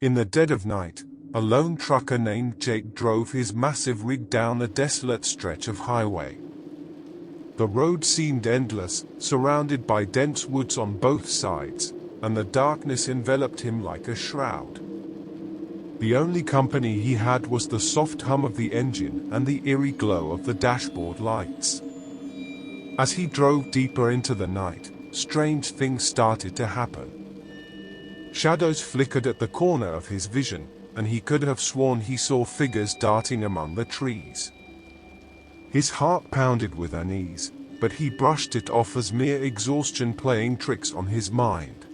In the dead of night, a lone trucker named Jake drove his massive rig down a desolate stretch of highway. The road seemed endless, surrounded by dense woods on both sides, and the darkness enveloped him like a shroud. The only company he had was the soft hum of the engine and the eerie glow of the dashboard lights. As he drove deeper into the night, strange things started to happen. Shadows flickered at the corner of his vision, and he could have sworn he saw figures darting among the trees. His heart pounded with unease, but he brushed it off as mere exhaustion playing tricks on his mind.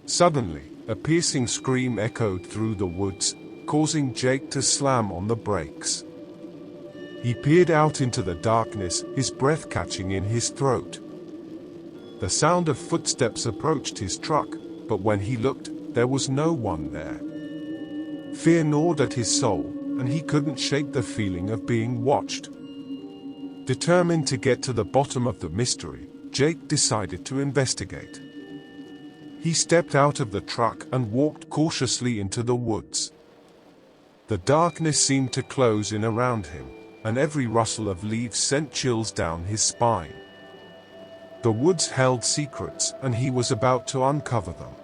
Suddenly, a piercing scream echoed through the woods, causing Jake to slam on the brakes. He peered out into the darkness, his breath catching in his throat. The sound of footsteps approached his truck, but when he looked, there was no one there. Fear gnawed at his soul, and he couldn't shake the feeling of being watched. Determined to get to the bottom of the mystery, Jake decided to investigate. He stepped out of the truck and walked cautiously into the woods. The darkness seemed to close in around him, and every rustle of leaves sent chills down his spine. The woods held secrets, and he was about to uncover them.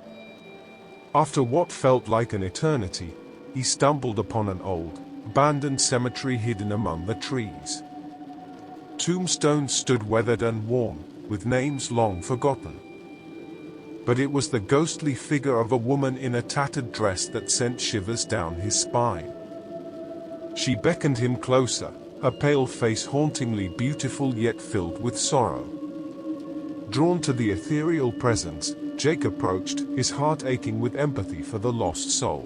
After what felt like an eternity, he stumbled upon an old, abandoned cemetery hidden among the trees. Tombstones stood weathered and worn, with names long forgotten. But it was the ghostly figure of a woman in a tattered dress that sent shivers down his spine. She beckoned him closer, her pale face hauntingly beautiful yet filled with sorrow. Drawn to the ethereal presence, Jake approached, his heart aching with empathy for the lost soul.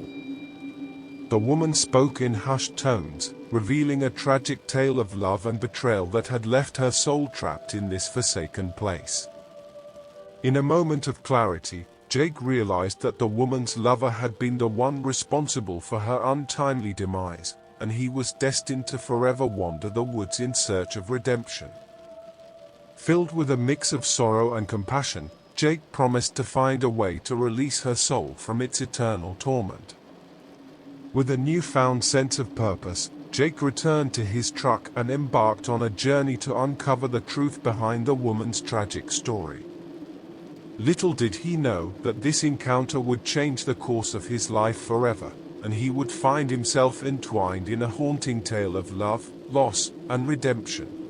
The woman spoke in hushed tones, revealing a tragic tale of love and betrayal that had left her soul trapped in this forsaken place. In a moment of clarity, Jake realized that the woman's lover had been the one responsible for her untimely demise, and he was destined to forever wander the woods in search of redemption. Filled with a mix of sorrow and compassion, Jake promised to find a way to release her soul from its eternal torment. With a newfound sense of purpose, Jake returned to his truck and embarked on a journey to uncover the truth behind the woman's tragic story. Little did he know that this encounter would change the course of his life forever, and he would find himself entwined in a haunting tale of love, loss, and redemption.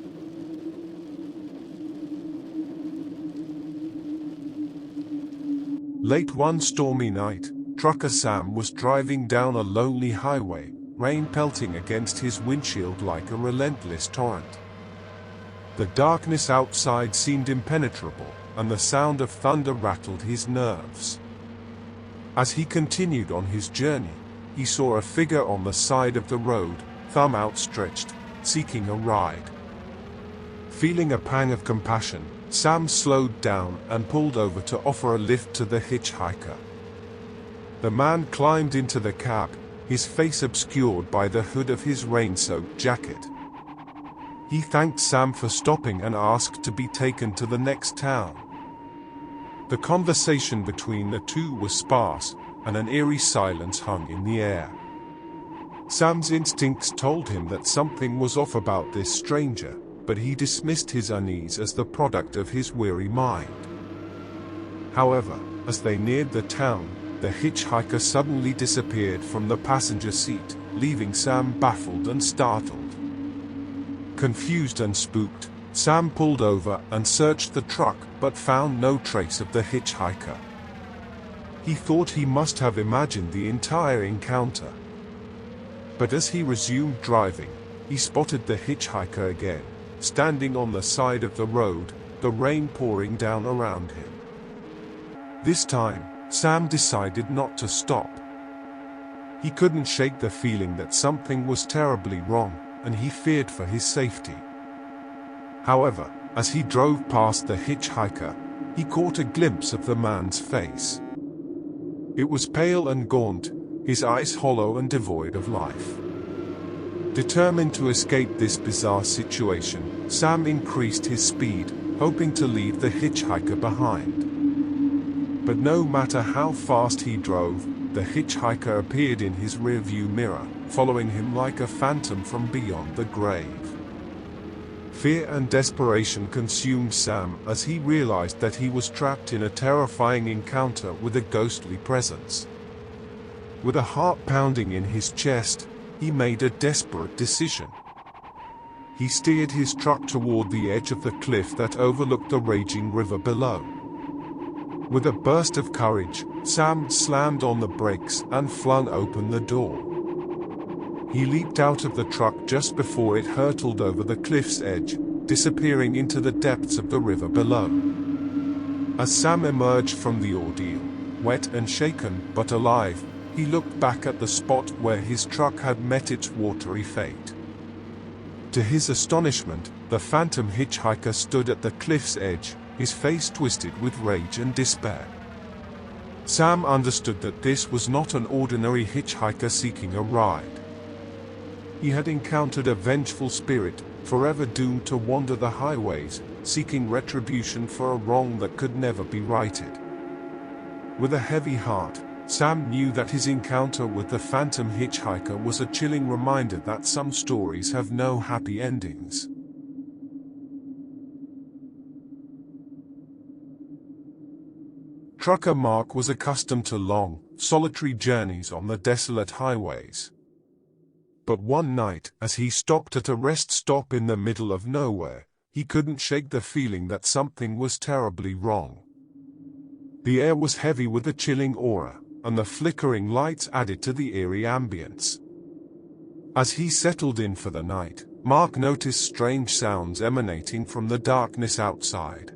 Late one stormy night, trucker Sam was driving down a lonely highway, rain pelting against his windshield like a relentless torrent. The darkness outside seemed impenetrable, and the sound of thunder rattled his nerves. As he continued on his journey, he saw a figure on the side of the road, thumb outstretched, seeking a ride. Feeling a pang of compassion, Sam slowed down and pulled over to offer a lift to the hitchhiker. The man climbed into the cab, his face obscured by the hood of his rain-soaked jacket. He thanked Sam for stopping and asked to be taken to the next town. The conversation between the two was sparse, and an eerie silence hung in the air. Sam's instincts told him that something was off about this stranger, but he dismissed his unease as the product of his weary mind. However, as they neared the town, the hitchhiker suddenly disappeared from the passenger seat, leaving Sam baffled and startled. Confused and spooked, Sam pulled over and searched the truck, but found no trace of the hitchhiker. He thought he must have imagined the entire encounter. But as he resumed driving, he spotted the hitchhiker again, standing on the side of the road, the rain pouring down around him. This time, Sam decided not to stop. He couldn't shake the feeling that something was terribly wrong, and he feared for his safety. However, as he drove past the hitchhiker, he caught a glimpse of the man's face. It was pale and gaunt, his eyes hollow and devoid of life. Determined to escape this bizarre situation, Sam increased his speed, hoping to leave the hitchhiker behind. But no matter how fast he drove, the hitchhiker appeared in his rearview mirror, following him like a phantom from beyond the grave. Fear and desperation consumed Sam as he realized that he was trapped in a terrifying encounter with a ghostly presence. With a heart pounding in his chest, he made a desperate decision. He steered his truck toward the edge of the cliff that overlooked the raging river below. With a burst of courage, Sam slammed on the brakes and flung open the door. He leaped out of the truck just before it hurtled over the cliff's edge, disappearing into the depths of the river below. As Sam emerged from the ordeal, wet and shaken but alive, he looked back at the spot where his truck had met its watery fate. To his astonishment, the phantom hitchhiker stood at the cliff's edge, his face twisted with rage and despair. Sam understood that this was not an ordinary hitchhiker seeking a ride. He had encountered a vengeful spirit, forever doomed to wander the highways, seeking retribution for a wrong that could never be righted. With a heavy heart, Sam knew that his encounter with the phantom hitchhiker was a chilling reminder that some stories have no happy endings. Trucker Mark was accustomed to long, solitary journeys on the desolate highways. But one night, as he stopped at a rest stop in the middle of nowhere, he couldn't shake the feeling that something was terribly wrong. The air was heavy with a chilling aura, and the flickering lights added to the eerie ambience. As he settled in for the night, Mark noticed strange sounds emanating from the darkness outside.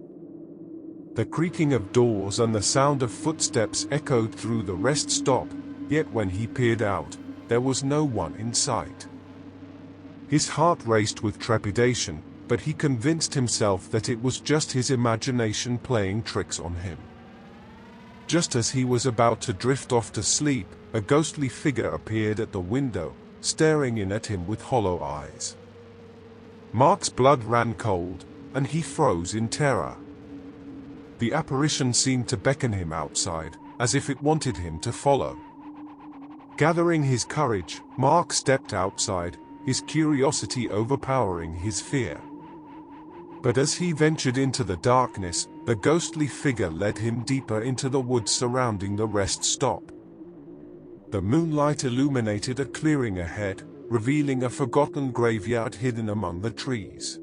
The creaking of doors and the sound of footsteps echoed through the rest stop, yet when he peered out, there was no one in sight. His heart raced with trepidation, but he convinced himself that it was just his imagination playing tricks on him. Just as he was about to drift off to sleep, a ghostly figure appeared at the window, staring in at him with hollow eyes. Mark's blood ran cold, and he froze in terror. The apparition seemed to beckon him outside, as if it wanted him to follow. Gathering his courage, Mark stepped outside, his curiosity overpowering his fear. But as he ventured into the darkness, the ghostly figure led him deeper into the woods surrounding the rest stop. The moonlight illuminated a clearing ahead, revealing a forgotten graveyard hidden among the trees.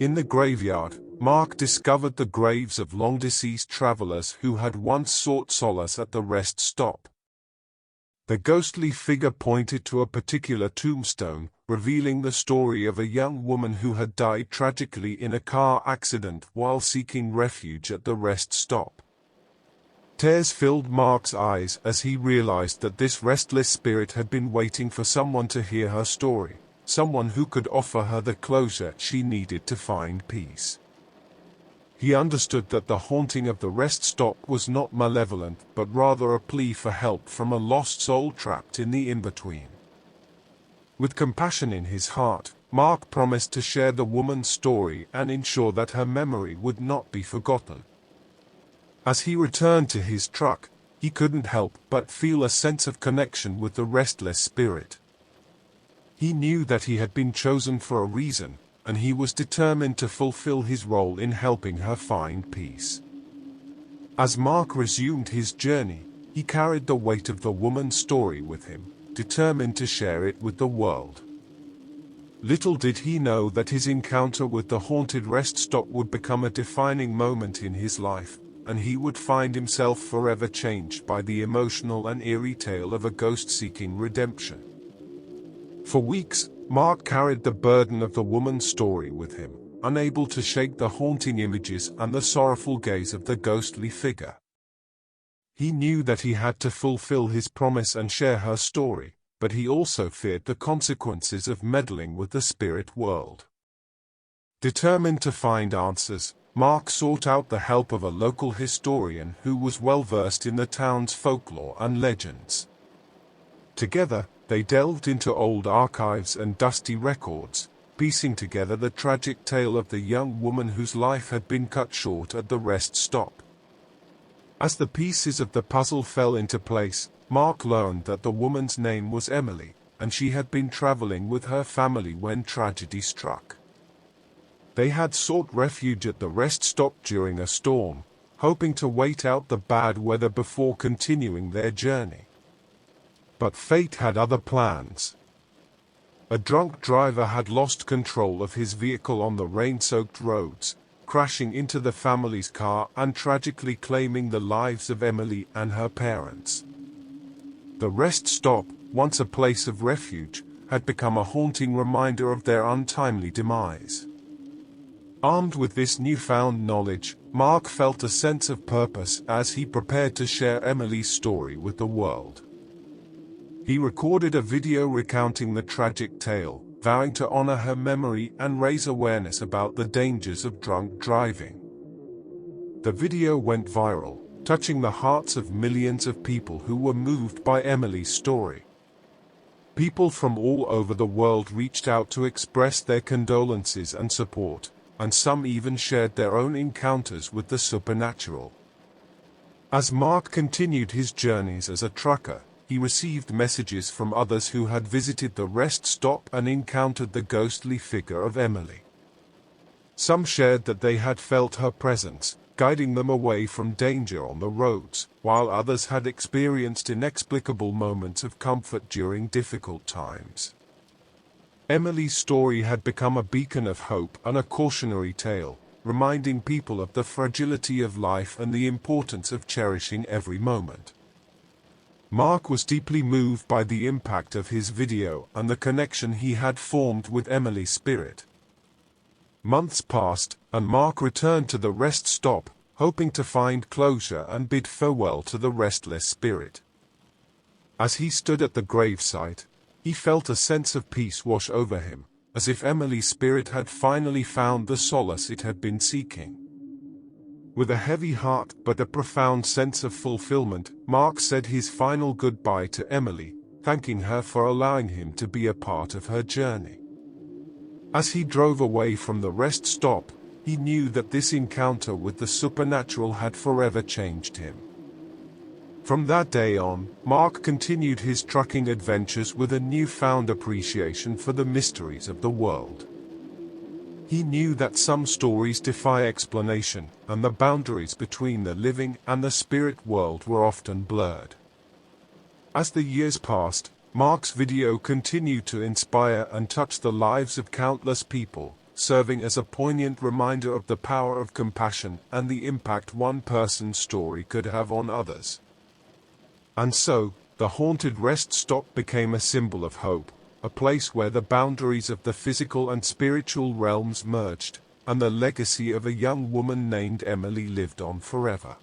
In the graveyard, Mark discovered the graves of long-deceased travelers who had once sought solace at the rest stop. The ghostly figure pointed to a particular tombstone, revealing the story of a young woman who had died tragically in a car accident while seeking refuge at the rest stop. Tears filled Mark's eyes as he realized that this restless spirit had been waiting for someone to hear her story, someone who could offer her the closure she needed to find peace. He understood that the haunting of the rest stop was not malevolent, but rather a plea for help from a lost soul trapped in the in-between. With compassion in his heart, Mark promised to share the woman's story and ensure that her memory would not be forgotten. As he returned to his truck, he couldn't help but feel a sense of connection with the restless spirit. He knew that he had been chosen for a reason, and he was determined to fulfill his role in helping her find peace. As Mark resumed his journey, he carried the weight of the woman's story with him, determined to share it with the world. Little did he know that his encounter with the haunted rest stop would become a defining moment in his life, and he would find himself forever changed by the emotional and eerie tale of a ghost seeking redemption. For weeks, Mark carried the burden of the woman's story with him, unable to shake the haunting images and the sorrowful gaze of the ghostly figure. He knew that he had to fulfill his promise and share her story, but he also feared the consequences of meddling with the spirit world. Determined to find answers, Mark sought out the help of a local historian who was well versed in the town's folklore and legends. Together, they delved into old archives and dusty records, piecing together the tragic tale of the young woman whose life had been cut short at the rest stop. As the pieces of the puzzle fell into place, Mark learned that the woman's name was Emily, and she had been traveling with her family when tragedy struck. They had sought refuge at the rest stop during a storm, hoping to wait out the bad weather before continuing their journey. But fate had other plans. A drunk driver had lost control of his vehicle on the rain-soaked roads, crashing into the family's car and tragically claiming the lives of Emily and her parents. The rest stop, once a place of refuge, had become a haunting reminder of their untimely demise. Armed with this newfound knowledge, Mark felt a sense of purpose as he prepared to share Emily's story with the world. He recorded a video recounting the tragic tale, vowing to honor her memory and raise awareness about the dangers of drunk driving. The video went viral, touching the hearts of millions of people who were moved by Emily's story. People from all over the world reached out to express their condolences and support, and some even shared their own encounters with the supernatural. As Mark continued his journeys as a trucker, he received messages from others who had visited the rest stop and encountered the ghostly figure of Emily. Some shared that they had felt her presence, guiding them away from danger on the roads, while others had experienced inexplicable moments of comfort during difficult times. Emily's story had become a beacon of hope and a cautionary tale, reminding people of the fragility of life and the importance of cherishing every moment. Mark was deeply moved by the impact of his video and the connection he had formed with Emily's spirit. Months passed, and Mark returned to the rest stop, hoping to find closure and bid farewell to the restless spirit. As he stood at the gravesite, he felt a sense of peace wash over him, as if Emily's spirit had finally found the solace it had been seeking. With a heavy heart but a profound sense of fulfillment, Mark said his final goodbye to Emily, thanking her for allowing him to be a part of her journey. As he drove away from the rest stop, he knew that this encounter with the supernatural had forever changed him. From that day on, Mark continued his trucking adventures with a newfound appreciation for the mysteries of the world. He knew that some stories defy explanation, and the boundaries between the living and the spirit world were often blurred. As the years passed, Mark's video continued to inspire and touch the lives of countless people, serving as a poignant reminder of the power of compassion and the impact one person's story could have on others. And so, the haunted rest stop became a symbol of hope, a place where the boundaries of the physical and spiritual realms merged, and the legacy of a young woman named Emily lived on forever.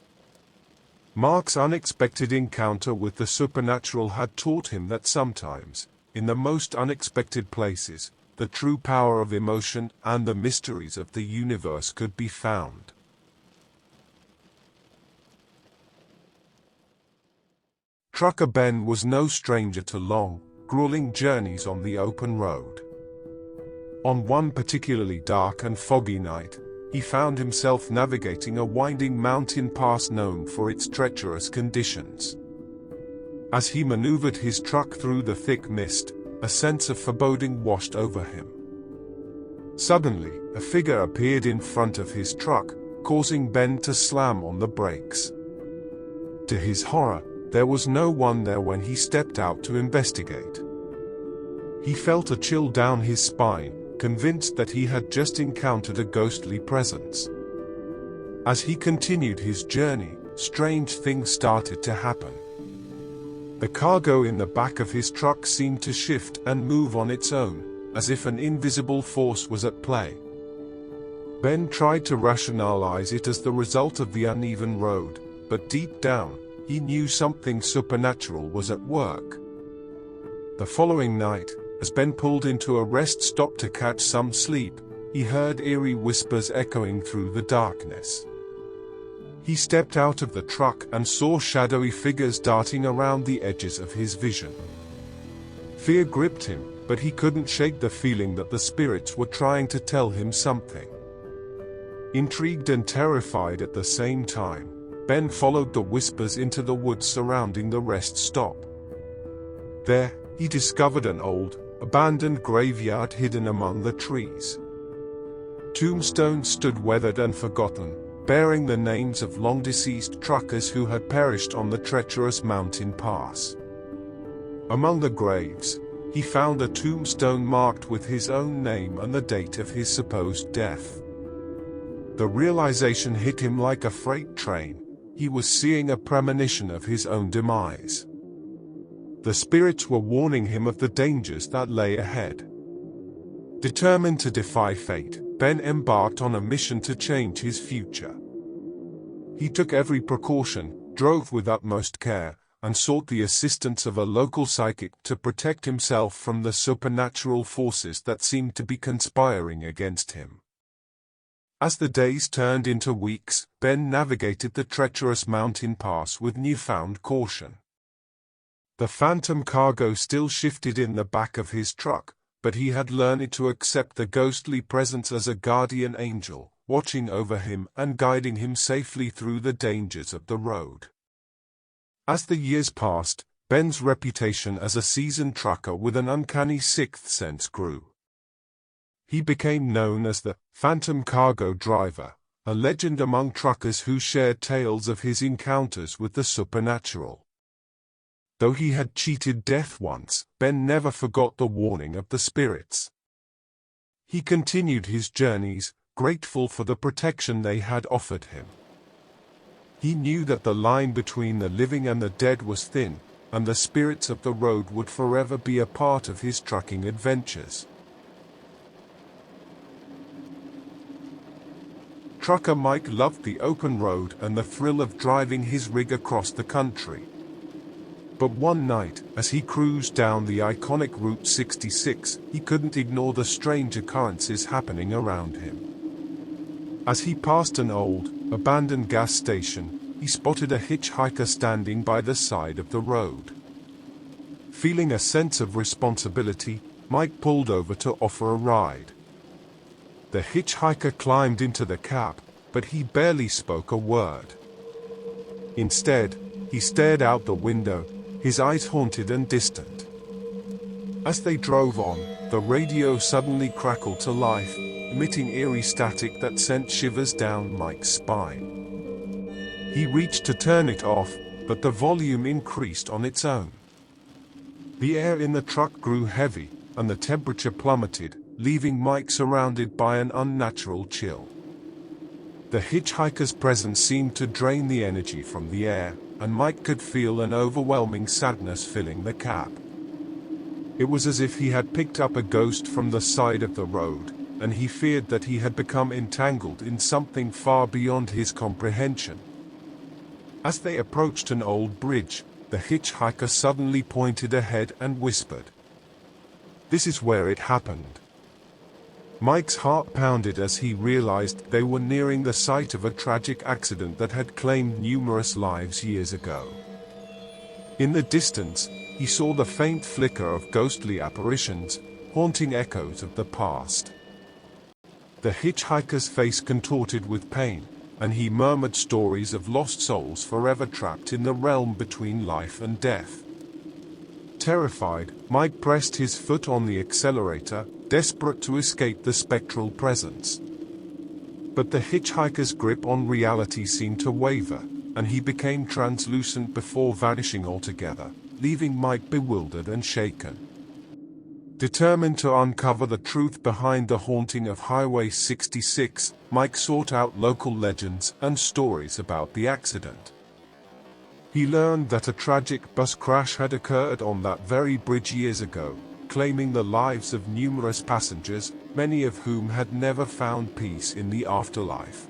Mark's unexpected encounter with the supernatural had taught him that sometimes, in the most unexpected places, the true power of emotion and the mysteries of the universe could be found. Trucker Ben was no stranger to long, grueling journeys on the open road. On one particularly dark and foggy night, he found himself navigating a winding mountain pass known for its treacherous conditions. As he maneuvered his truck through the thick mist, a sense of foreboding washed over him. Suddenly, a figure appeared in front of his truck, causing Ben to slam on the brakes. To his horror, there was no one there when he stepped out to investigate. He felt a chill down his spine, convinced that he had just encountered a ghostly presence. As he continued his journey, strange things started to happen. The cargo in the back of his truck seemed to shift and move on its own, as if an invisible force was at play. Ben tried to rationalize it as the result of the uneven road, but deep down, he knew something supernatural was at work. The following night, as Ben pulled into a rest stop to catch some sleep, he heard eerie whispers echoing through the darkness. He stepped out of the truck and saw shadowy figures darting around the edges of his vision. Fear gripped him, but he couldn't shake the feeling that the spirits were trying to tell him something. Intrigued and terrified at the same time, Ben followed the whispers into the woods surrounding the rest stop. There, he discovered an old, abandoned graveyard hidden among the trees. Tombstones stood weathered and forgotten, bearing the names of long-deceased truckers who had perished on the treacherous mountain pass. Among the graves, he found a tombstone marked with his own name and the date of his supposed death. The realization hit him like a freight train. He was seeing a premonition of his own demise. The spirits were warning him of the dangers that lay ahead. Determined to defy fate, Ben embarked on a mission to change his future. He took every precaution, drove with utmost care, and sought the assistance of a local psychic to protect himself from the supernatural forces that seemed to be conspiring against him. As the days turned into weeks, Ben navigated the treacherous mountain pass with newfound caution. The phantom cargo still shifted in the back of his truck, but he had learned to accept the ghostly presence as a guardian angel, watching over him and guiding him safely through the dangers of the road. As the years passed, Ben's reputation as a seasoned trucker with an uncanny sixth sense grew. He became known as the Phantom Cargo Driver, a legend among truckers who shared tales of his encounters with the supernatural. Though he had cheated death once, Ben never forgot the warning of the spirits. He continued his journeys, grateful for the protection they had offered him. He knew that the line between the living and the dead was thin, and the spirits of the road would forever be a part of his trucking adventures. Trucker Mike loved the open road and the thrill of driving his rig across the country. But one night, as he cruised down the iconic Route 66, he couldn't ignore the strange occurrences happening around him. As he passed an old, abandoned gas station, he spotted a hitchhiker standing by the side of the road. Feeling a sense of responsibility, Mike pulled over to offer a ride. The hitchhiker climbed into the cab, but he barely spoke a word. Instead, he stared out the window, his eyes haunted and distant. As they drove on, the radio suddenly crackled to life, emitting eerie static that sent shivers down Mike's spine. He reached to turn it off, but the volume increased on its own. The air in the truck grew heavy, and the temperature plummeted, leaving Mike surrounded by an unnatural chill. The hitchhiker's presence seemed to drain the energy from the air, and Mike could feel an overwhelming sadness filling the cab. It was as if he had picked up a ghost from the side of the road, and he feared that he had become entangled in something far beyond his comprehension. As they approached an old bridge, the hitchhiker suddenly pointed ahead and whispered, "This is where it happened." Mike's heart pounded as he realized they were nearing the site of a tragic accident that had claimed numerous lives years ago. In the distance, he saw the faint flicker of ghostly apparitions, haunting echoes of the past. The hitchhiker's face contorted with pain, and he murmured stories of lost souls forever trapped in the realm between life and death. Terrified, Mike pressed his foot on the accelerator, desperate to escape the spectral presence. But the hitchhiker's grip on reality seemed to waver, and he became translucent before vanishing altogether, leaving Mike bewildered and shaken. Determined to uncover the truth behind the haunting of Highway 66, Mike sought out local legends and stories about the accident. He learned that a tragic bus crash had occurred on that very bridge years ago, claiming the lives of numerous passengers, many of whom had never found peace in the afterlife.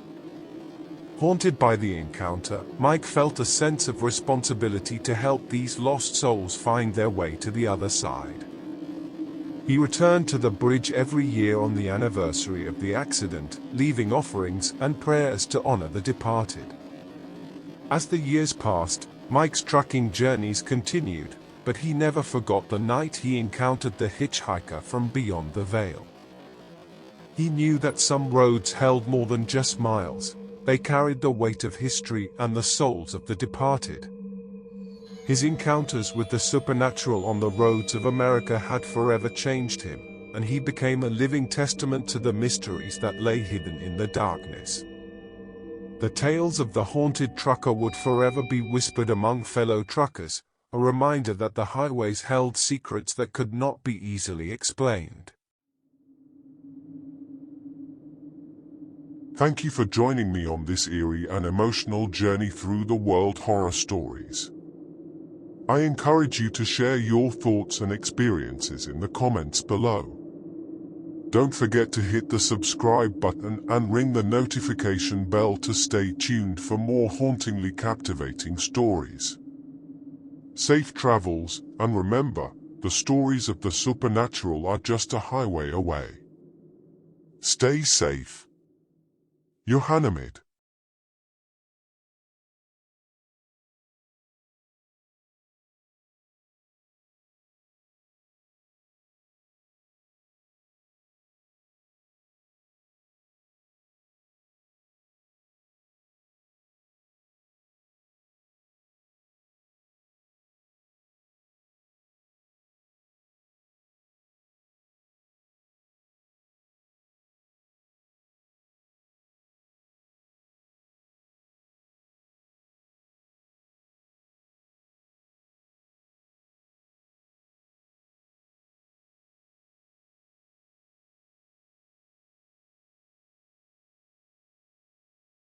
Haunted by the encounter, Mike felt a sense of responsibility to help these lost souls find their way to the other side. He returned to the bridge every year on the anniversary of the accident, leaving offerings and prayers to honor the departed. As the years passed, Mike's trucking journeys continued, but he never forgot the night he encountered the hitchhiker from beyond the veil. He knew that some roads held more than just miles, They carried the weight of history and the souls of the departed. His encounters with the supernatural on the roads of America had forever changed him, and he became a living testament to the mysteries that lay hidden in the darkness. The tales of the haunted trucker would forever be whispered among fellow truckers, a reminder that the highways held secrets that could not be easily explained. Thank you for joining me on this eerie and emotional journey through the world horror stories. I encourage you to share your thoughts and experiences in the comments below. Don't forget to hit the subscribe button and ring the notification bell to stay tuned for more hauntingly captivating stories. Safe travels, and remember, the stories of the supernatural are just a highway away. Stay safe. Yohanemid.